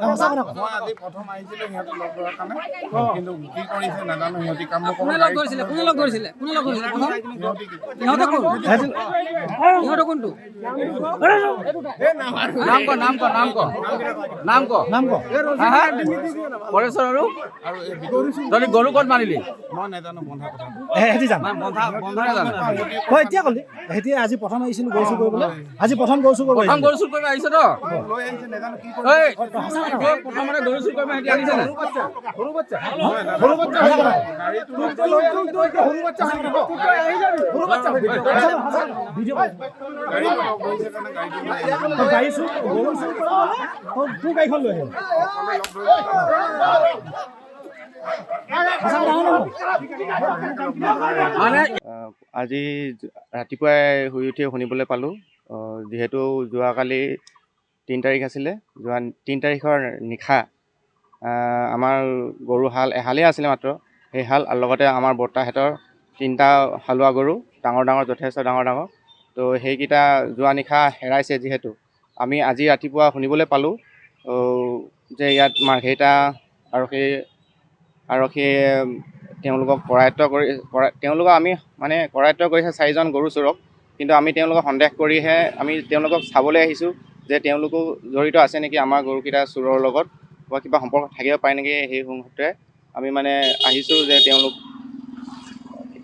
মই আজি প্ৰথম আহিছিলো সিহঁতে লগ ধৰাৰ কাৰণে কিন্তু কি কৰিছে নাজানো সিহঁতি কাম নকৰে কোনে লগ ধৰিছিলে প্ৰথম ইহঁতে কোনটো নাম ক পৰেশ্বৰ আৰু তহঁতি গৰু ক'ত মাৰিলি মই নাজানো বন্ধা কথা হেঁতি যাম বন্ধা নাজানো তই এতিয়া ক'লি হেঁতি আজি প্ৰথম আহিছিলোঁ গৰু চুৰ কৰিবলৈ আজি প্ৰথম গৰু চুৰ কৰিব প্ৰথম গৰু চুৰ কৰিব আহিছ তই লৈ আহিছে নাজানো কি এই প্ৰথমতে গৰু চুৰ কৰিব সিহঁতি আহিছে নাই সৰু বাচ্চা গাড়ী চুৰ গৰু চুৰ তোৰ গাড়ীখন লৈ আহিল আজি ৰাতিপুৱাই শুই উঠি শুনিবলৈ পালোঁ যিহেতু যোৱাকালি 3 তাৰিখ আছিলে 3 তাৰিখৰ নিশা আমাৰ গৰু এহালেই আছিলে মাত্ৰ সেই হাল আৰু লগতে আমাৰ বৰ্তাহঁতৰ 3টা হালোৱা গৰু ডাঙৰ যথেষ্ট ডাঙৰ তো সেইকেইটা যোৱা নিশা হেৰাইছে যিহেতু আমি আজি ৰাতিপুৱা শুনিবলৈ পালোঁ যে ইয়াত মাৰ্ঘেৰিটা আৰক্ষীয়ে তেওঁলোকক তেওঁলোকক আমি মানে কৰায়ত্ব কৰিছে 4জন গৰু চোৰক কিন্তু আমি তেওঁলোকক সন্দেহ কৰিহে আমি তেওঁলোকক চাবলৈ আহিছোঁ যে তেওঁলোকো জড়িত আছে নেকি আমাৰ গৰুকেইটা চোৰৰ লগত বা কিবা সম্পৰ্ক থাকিব পাৰে নেকি সেই সূত্ৰে আমি মানে আহিছোঁ যে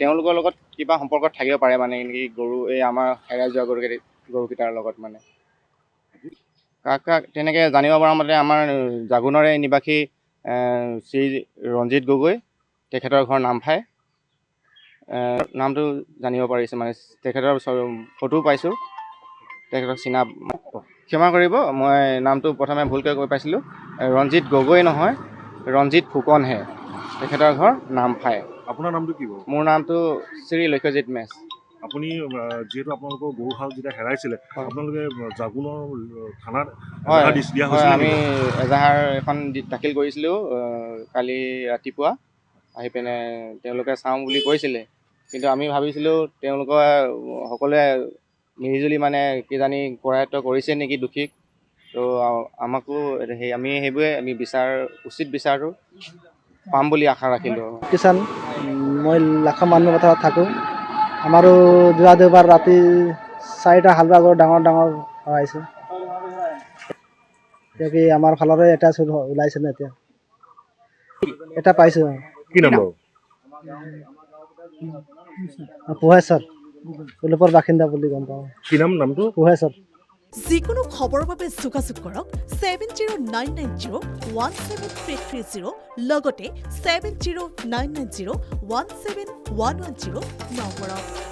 তেওঁলোকৰ লগত কিবা সম্পৰ্ক থাকিব পাৰে মানে নেকি গৰু এই আমাৰ হেৰাই যোৱা গৰুকেইটাৰ লগত মানে কাক তেনেকৈ জানিব পৰা মতে আমাৰ জাগুনৰে নিবাসী শ্ৰী ৰঞ্জিত গগৈ তেখেতৰ ঘৰ নামফাই নামটো জানিব পাৰিছে মানে তেখেতৰ ফটো পাইছোঁ তেখেতক চিনা ক্ষমা কৰিব মই নামটো প্ৰথমে ভুলকৈ কৈ পাইছিলোঁ ৰঞ্জিত গগৈ নহয় ৰঞ্জিত ফুকনহে তেখেতৰ ঘৰ নামফাই আপোনাৰ নামটো কি বাৰু মোৰ নামটো শ্ৰী লক্ষ্যজিৎ মেছ আপুনি যিহেতু আপোনালোকৰ গৰুহাল যেতিয়া হেৰাইছিলে আপোনালোকে জাগুনৰ থানাত দিয়া হয় হৈছিলে আমি এজাহাৰ এখন দাখিল কৰিছিলোঁ কালি ৰাতিপুৱা আহি পিনে তেওঁলোকে চাওঁ বুলি কৈছিলে কিন্তু আমি ভাবিছিলোঁ তেওঁলোকে সকলোৱে মিলিজুলি মানে কিজানি কৰায়ত্ব কৰিছে নেকি দোষীক তো আমাকো আমি সেইবোৰে আমি উচিত বিচাৰটো পাম বুলি আশা ৰাখিলোঁ কিষাণ মই লাখা মানুহ কথা থাকোঁ আমাৰো যোৱা দেওবাৰ ৰাতি 4টা হালোৱা গৰু ডাঙৰ হৰাইছে এতিয়া কি আমাৰ ফালৰে এটা চুৰ ওলাইছে ন এতিয়া এটা পাইছোঁ কি নাম বাৰু পোহেশ্বৰ উলুপৰ বাসিন্দা বুলি গম পাওঁ কি নামটো পোহেশ্বৰ যিকোনো খবৰৰ বাবে যোগাযোগ কৰক 7099017330 লগতে 7099017110 নম্বৰত।